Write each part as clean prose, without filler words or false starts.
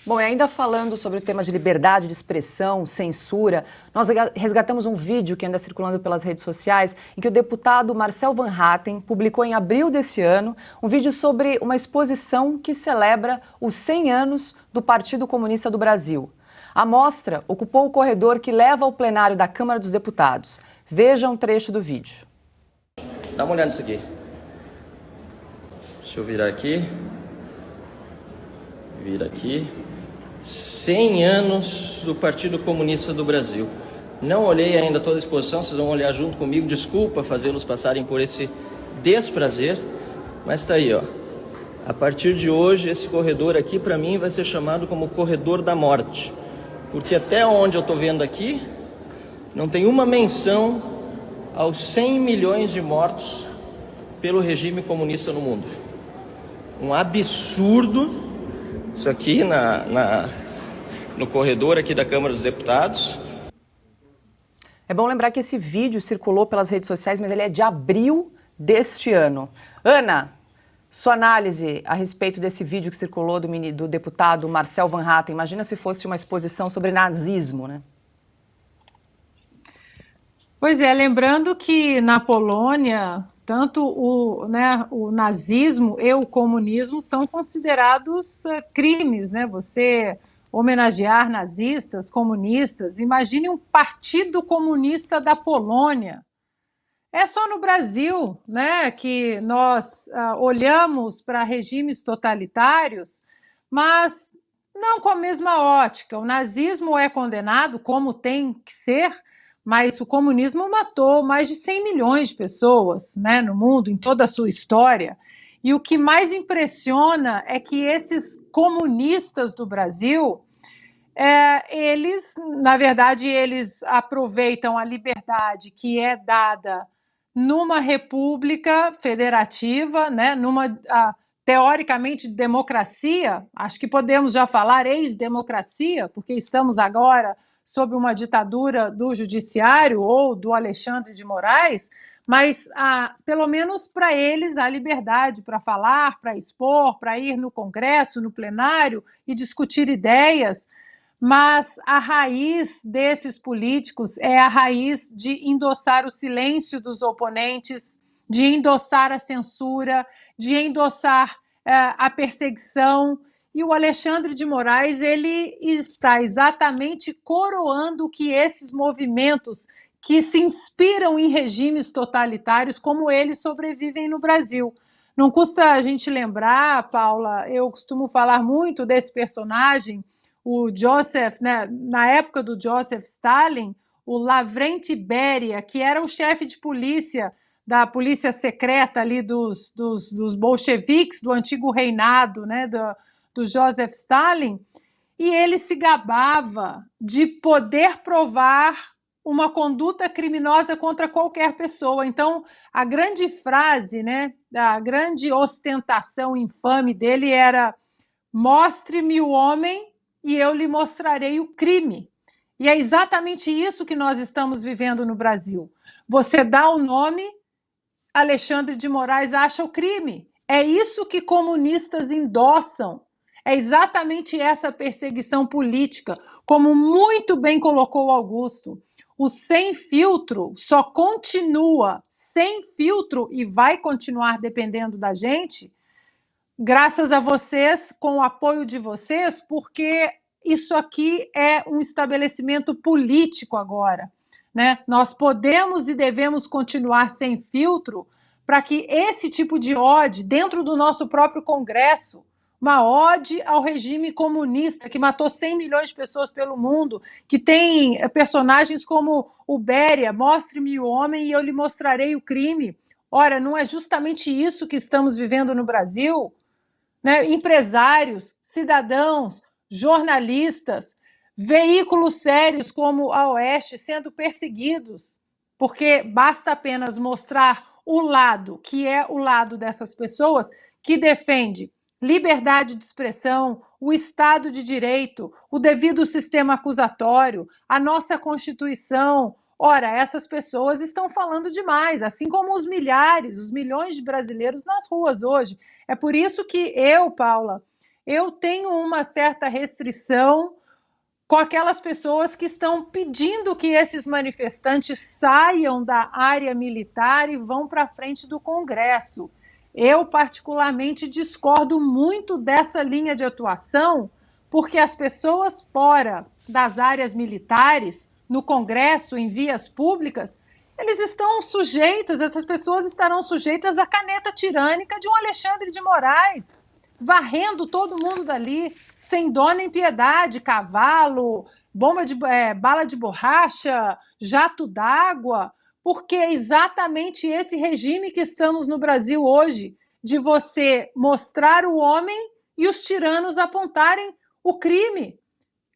Bom, e ainda falando sobre o tema de liberdade de expressão, censura, nós resgatamos um vídeo que anda circulando pelas redes sociais em que o deputado Marcel Van Hatten publicou em abril desse ano um vídeo sobre uma exposição que celebra os 100 anos do Partido Comunista do Brasil. A mostra ocupou o corredor que leva ao plenário da Câmara dos Deputados. Veja um trecho do vídeo. Dá uma olhada nisso aqui. Deixa eu virar aqui. Vira aqui. 100 anos do Partido Comunista do Brasil. Não olhei ainda toda a exposição, vocês vão olhar junto comigo. Desculpa fazê-los passarem por esse desprazer, mas está aí, ó. A partir de hoje, esse corredor aqui, para mim, vai ser chamado como Corredor da Morte. Porque até onde eu estou vendo aqui, não tem uma menção aos 100 milhões de mortos pelo regime comunista no mundo. Um absurdo isso aqui no corredor aqui da Câmara dos Deputados. É bom lembrar que esse vídeo circulou pelas redes sociais, mas ele é de abril deste ano. Ana, sua análise a respeito desse vídeo que circulou do deputado Marcel Van Hatten. Imagina se fosse uma exposição sobre nazismo, né? Pois é, lembrando que na Polônia, tanto o nazismo e o comunismo são considerados crimes, né? Você homenagear nazistas, comunistas, imagine um partido comunista da Polônia. É só no Brasil, né, que nós olhamos para regimes totalitários, mas não com a mesma ótica. O nazismo é condenado, como tem que ser, mas o comunismo matou mais de 100 milhões de pessoas, né, no mundo, em toda a sua história. E o que mais impressiona é que esses comunistas do Brasil, eles, na verdade, eles aproveitam a liberdade que é dada numa república federativa, né, numa, teoricamente, democracia. Acho que podemos já falar ex-democracia, porque estamos agora sob uma ditadura do judiciário ou do Alexandre de Moraes, mas pelo menos para eles a liberdade para falar, para expor, para ir no Congresso, no plenário e discutir ideias, mas a raiz desses políticos é a raiz de endossar o silêncio dos oponentes, de endossar a censura, de endossar a perseguição. E o Alexandre de Moraes, ele está exatamente coroando que esses movimentos que se inspiram em regimes totalitários, como eles sobrevivem no Brasil. Não custa a gente lembrar, Paula, eu costumo falar muito desse personagem, o Joseph, né, na época do Joseph Stalin, o Lavrenti Beria, que era o chefe de polícia, da polícia secreta ali dos bolcheviques, do antigo reinado, né, do Joseph Stalin, e ele se gabava de poder provar uma conduta criminosa contra qualquer pessoa. Então, a grande frase, né, a grande ostentação infame dele era: mostre-me o homem e eu lhe mostrarei o crime. E é exatamente isso que nós estamos vivendo no Brasil. Você dá o nome, Alexandre de Moraes acha o crime. É isso que comunistas endossam. É exatamente essa perseguição política, como muito bem colocou Augusto. O sem filtro só continua sem filtro e vai continuar dependendo da gente, graças a vocês, com o apoio de vocês, porque isso aqui é um estabelecimento político agora, né? Nós podemos e devemos continuar sem filtro para que esse tipo de ode, dentro do nosso próprio Congresso, uma ode ao regime comunista que matou 100 milhões de pessoas pelo mundo, que tem personagens como o Beria, mostre-me o homem e eu lhe mostrarei o crime. Ora, não é justamente isso que estamos vivendo no Brasil? Né? Empresários, cidadãos, jornalistas, veículos sérios como a Oeste sendo perseguidos, porque basta apenas mostrar o lado, que é o lado dessas pessoas que defende liberdade de expressão, o Estado de Direito, o devido sistema acusatório, a nossa Constituição. Ora, essas pessoas estão falando demais, assim como os milhares, os milhões de brasileiros nas ruas hoje. É por isso que eu, Paula, eu tenho uma certa restrição com aquelas pessoas que estão pedindo que esses manifestantes saiam da área militar e vão para frente do Congresso. Eu, particularmente, discordo muito dessa linha de atuação, porque as pessoas fora das áreas militares, no Congresso, em vias públicas, eles estão sujeitas, essas pessoas estarão sujeitas à caneta tirânica de um Alexandre de Moraes, varrendo todo mundo dali, sem dó nem piedade, cavalo, bala de borracha, jato d'água, porque é exatamente esse regime que estamos no Brasil hoje, de você mostrar o homem e os tiranos apontarem o crime.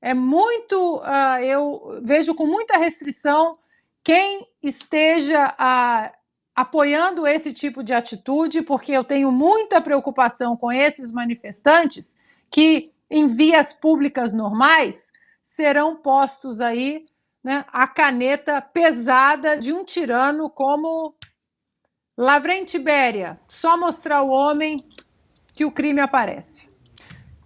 É muito, eu vejo com muita restrição quem esteja apoiando esse tipo de atitude, porque eu tenho muita preocupação com esses manifestantes que, em vias públicas normais, serão postos aí, né, a caneta pesada de um tirano como Lavrenti Beria. Só mostrar o homem que o crime aparece.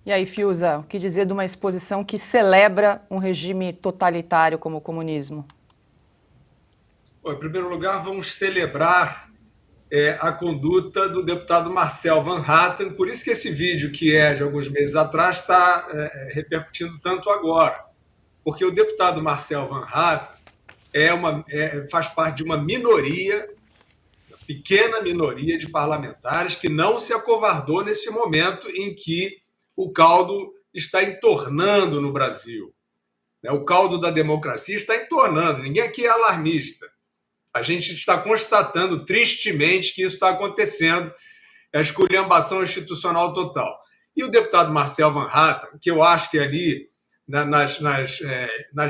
E aí, Fiuza, o que dizer de uma exposição que celebra um regime totalitário como o comunismo? Bom, em primeiro lugar, vamos celebrar a conduta do deputado Marcel Van Hatten, por isso que esse vídeo, que é de alguns meses atrás, está repercutindo tanto agora. Porque o deputado Marcel Van Hatten faz parte de uma minoria, uma pequena minoria de parlamentares que não se acovardou nesse momento em que o caldo está entornando no Brasil. O caldo da democracia está entornando, ninguém aqui é alarmista. A gente está constatando tristemente que isso está acontecendo, a esculhambação institucional total. E o deputado Marcel Van Hatten, que eu acho que ali, nas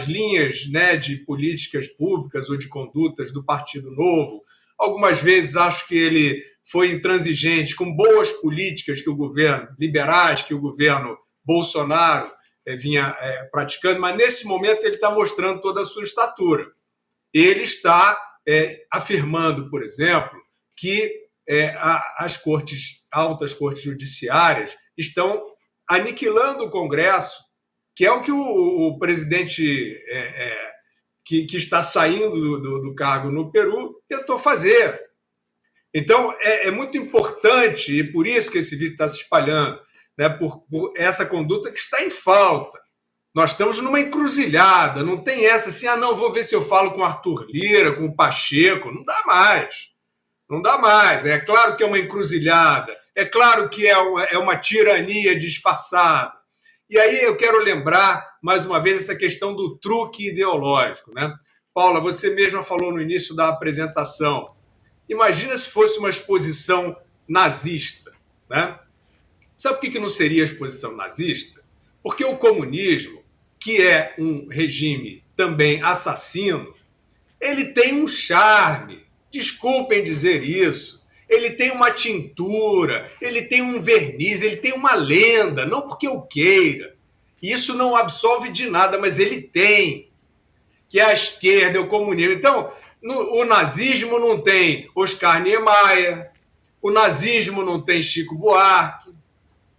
linhas, né, de políticas públicas ou de condutas do Partido Novo, algumas vezes acho que ele foi intransigente com boas políticas que o governo, liberais, que o governo Bolsonaro vinha praticando, mas nesse momento ele está mostrando toda a sua estatura. Ele está afirmando, por exemplo, que as altas cortes judiciárias estão aniquilando o Congresso, que é o que o presidente que está saindo do cargo no Peru tentou fazer. Então, é muito importante, e por isso que esse vídeo está se espalhando, né, por essa conduta que está em falta. Nós estamos numa encruzilhada, não tem essa assim, não, vou ver se eu falo com o Arthur Lira, com o Pacheco, não dá mais. Não dá mais. É claro que é uma encruzilhada, é claro que é uma tirania disfarçada. E aí eu quero lembrar, mais uma vez, essa questão do truque ideológico, né? Paula, você mesma falou no início da apresentação. Imagina se fosse uma exposição nazista, né? Sabe por que não seria exposição nazista? Porque o comunismo, que é um regime também assassino, ele tem um charme, desculpem dizer isso, ele tem uma tintura, ele tem um verniz, ele tem uma lenda, não porque eu queira. Isso não absolve de nada, mas ele tem, que é a esquerda, é o comunismo. Então, o nazismo não tem Oscar Niemeyer, o nazismo não tem Chico Buarque,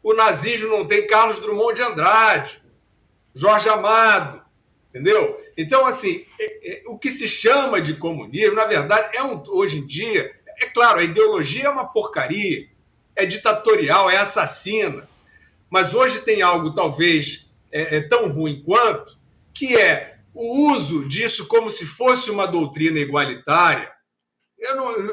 o nazismo não tem Carlos Drummond de Andrade, Jorge Amado, entendeu? Então, assim, o que se chama de comunismo, na verdade, hoje em dia, é claro, a ideologia é uma porcaria, é ditatorial, é assassina, mas hoje tem algo talvez tão ruim quanto, que é o uso disso como se fosse uma doutrina igualitária.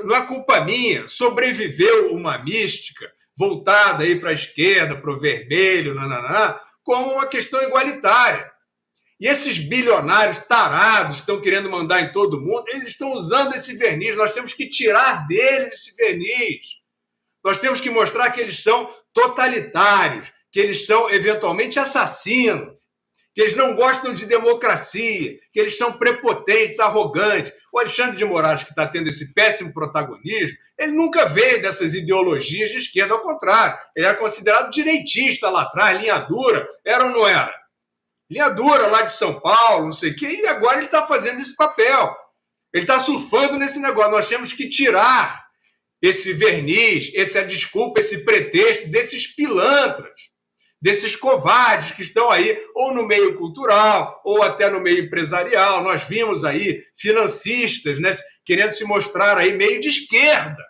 Não é culpa minha, sobreviveu uma mística voltada aí para a esquerda, para o vermelho, como uma questão igualitária. E esses bilionários tarados que estão querendo mandar em todo mundo, eles estão usando esse verniz. Nós temos que tirar deles esse verniz. Nós temos que mostrar que eles são totalitários, que eles são eventualmente assassinos, que eles não gostam de democracia, que eles são prepotentes, arrogantes. O Alexandre de Moraes, que está tendo esse péssimo protagonismo, ele nunca veio dessas ideologias de esquerda, ao contrário. Ele era considerado direitista lá atrás, linha dura. Era ou não era? Linha dura lá de São Paulo, não sei o quê, e agora ele está fazendo esse papel. Ele está surfando nesse negócio. Nós temos que tirar esse verniz, essa desculpa, esse pretexto desses pilantras, desses covardes que estão aí, ou no meio cultural, ou até no meio empresarial. Nós vimos aí financistas, né, querendo se mostrar aí meio de esquerda.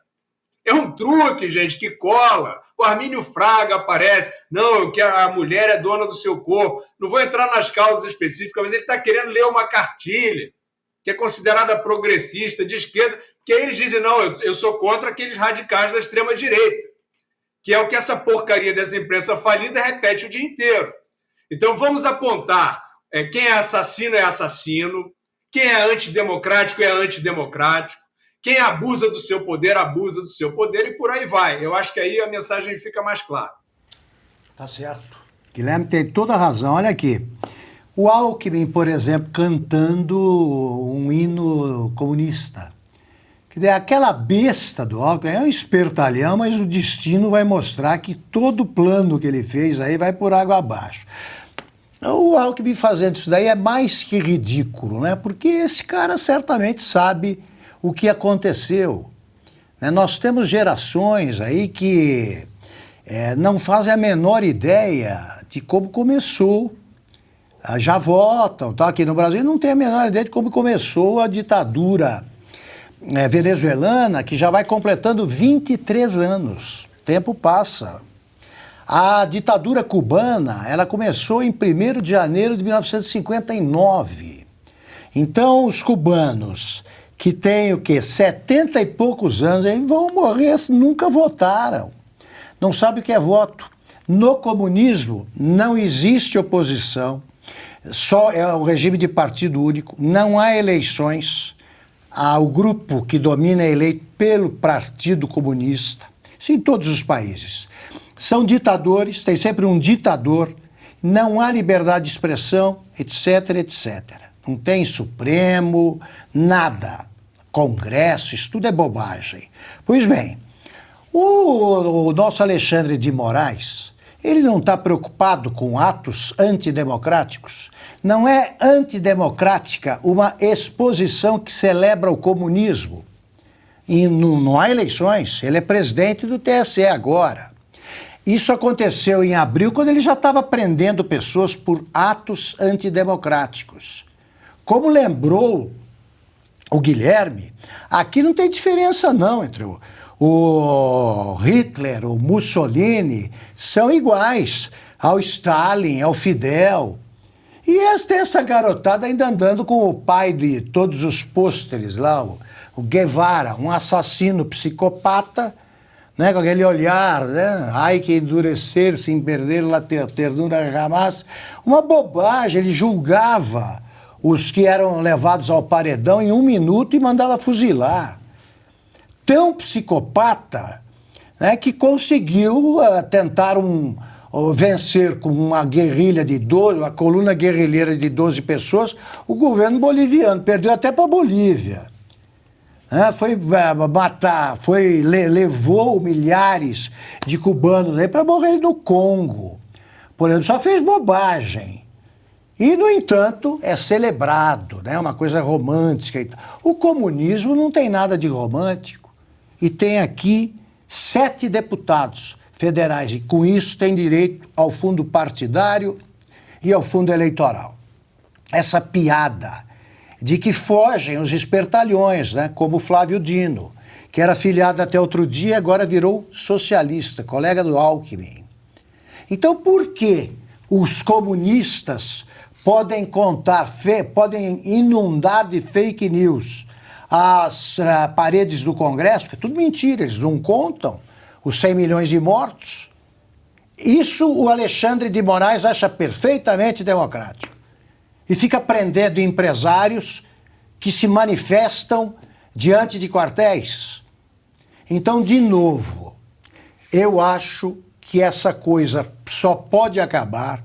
É um truque, gente, que cola. O Armínio Fraga aparece. Não, que a mulher é dona do seu corpo. Não vou entrar nas causas específicas, mas ele está querendo ler uma cartilha que é considerada progressista, de esquerda, porque aí eles dizem, não, eu sou contra aqueles radicais da extrema-direita, que é o que essa porcaria dessa imprensa falida repete o dia inteiro. Então vamos apontar quem é assassino, quem é antidemocrático é antidemocrático, quem abusa do seu poder e por aí vai. Eu acho que aí a mensagem fica mais clara. Tá certo. Guilherme tem toda a razão. Olha aqui. O Alckmin, por exemplo, cantando um hino comunista. Quer dizer, aquela besta do Alckmin é um espertalhão, mas o destino vai mostrar que todo o plano que ele fez aí vai por água abaixo. O Alckmin fazendo isso daí é mais que ridículo, né? Porque esse cara certamente sabe o que aconteceu. Nós temos gerações aí que não fazem a menor ideia de como começou. Já votam, tá? Aqui no Brasil não tem a menor ideia de como começou a ditadura venezuelana, que já vai completando 23 anos. O tempo passa. A ditadura cubana, ela começou em 1º de janeiro de 1959. Então, os cubanos que têm o quê? 70 e poucos anos, aí vão morrer, nunca votaram. Não sabem o que é voto. No comunismo não existe oposição, só é o regime de partido único, não há eleições, o grupo que domina é eleito pelo Partido Comunista, isso em todos os países. São ditadores, tem sempre um ditador, não há liberdade de expressão, etc, etc. Não tem Supremo, nada. Congresso, isso tudo é bobagem. Pois bem, o nosso Alexandre de Moraes, ele não está preocupado com atos antidemocráticos? Não é antidemocrática uma exposição que celebra o comunismo? E não há eleições, ele é presidente do TSE agora. Isso aconteceu em abril, quando ele já estava prendendo pessoas por atos antidemocráticos. Como lembrou o Guilherme, aqui não tem diferença não entre o Hitler, o Mussolini, são iguais ao Stalin, ao Fidel. E essa garotada ainda andando com o pai de todos os pôsteres lá, o Guevara, um assassino psicopata, né, com aquele olhar, né? Ai que endurecer sem perder a ternura jamais. Uma bobagem, ele julgava os que eram levados ao paredão em 1 minuto e mandava fuzilar. Tão psicopata, né, que conseguiu tentar vencer com uma guerrilha de 12, uma coluna guerrilheira de 12 pessoas, o governo boliviano. Perdeu até para a Bolívia. Foi matar, levou milhares de cubanos aí para morrer no Congo. Por exemplo, só fez bobagem. E, no entanto, é celebrado, né? Uma coisa romântica. O comunismo não tem nada de romântico. E tem aqui 7 deputados federais. E, com isso, tem direito ao fundo partidário e ao fundo eleitoral. Essa piada de que fogem os espertalhões, né? Como o Flávio Dino, que era filiado até outro dia, agora virou socialista, colega do Alckmin. Então, por que os comunistas podem podem inundar de fake news as paredes do Congresso? É tudo mentira, eles não contam os 100 milhões de mortos. Isso o Alexandre de Moraes acha perfeitamente democrático. E fica prendendo empresários que se manifestam diante de quartéis. Então, de novo, eu acho que essa coisa só pode acabar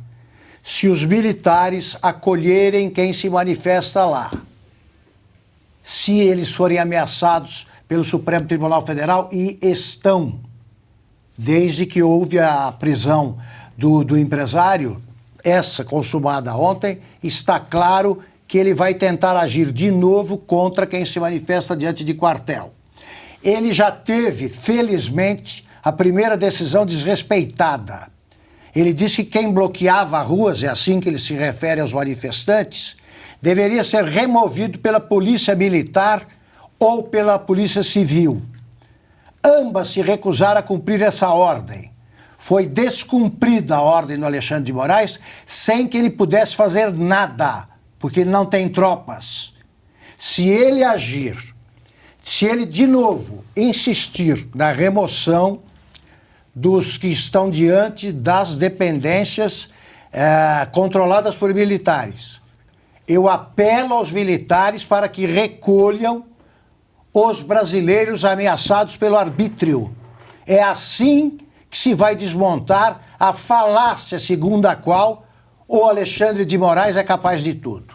se os militares acolherem quem se manifesta lá. Se eles forem ameaçados pelo Supremo Tribunal Federal, e estão, desde que houve a prisão do empresário, essa consumada ontem, está claro que ele vai tentar agir de novo contra quem se manifesta diante de quartel. Ele já teve, felizmente, a primeira decisão desrespeitada. Ele disse que quem bloqueava ruas, é assim que ele se refere aos manifestantes, deveria ser removido pela polícia militar ou pela polícia civil. Ambas se recusaram a cumprir essa ordem. Foi descumprida a ordem do Alexandre de Moraes sem que ele pudesse fazer nada, porque ele não tem tropas. Se ele agir, se ele de novo insistir na remoção dos que estão diante das dependências controladas por militares, eu apelo aos militares para que recolham os brasileiros ameaçados pelo arbítrio. É assim que se vai desmontar a falácia segundo a qual o Alexandre de Moraes é capaz de tudo.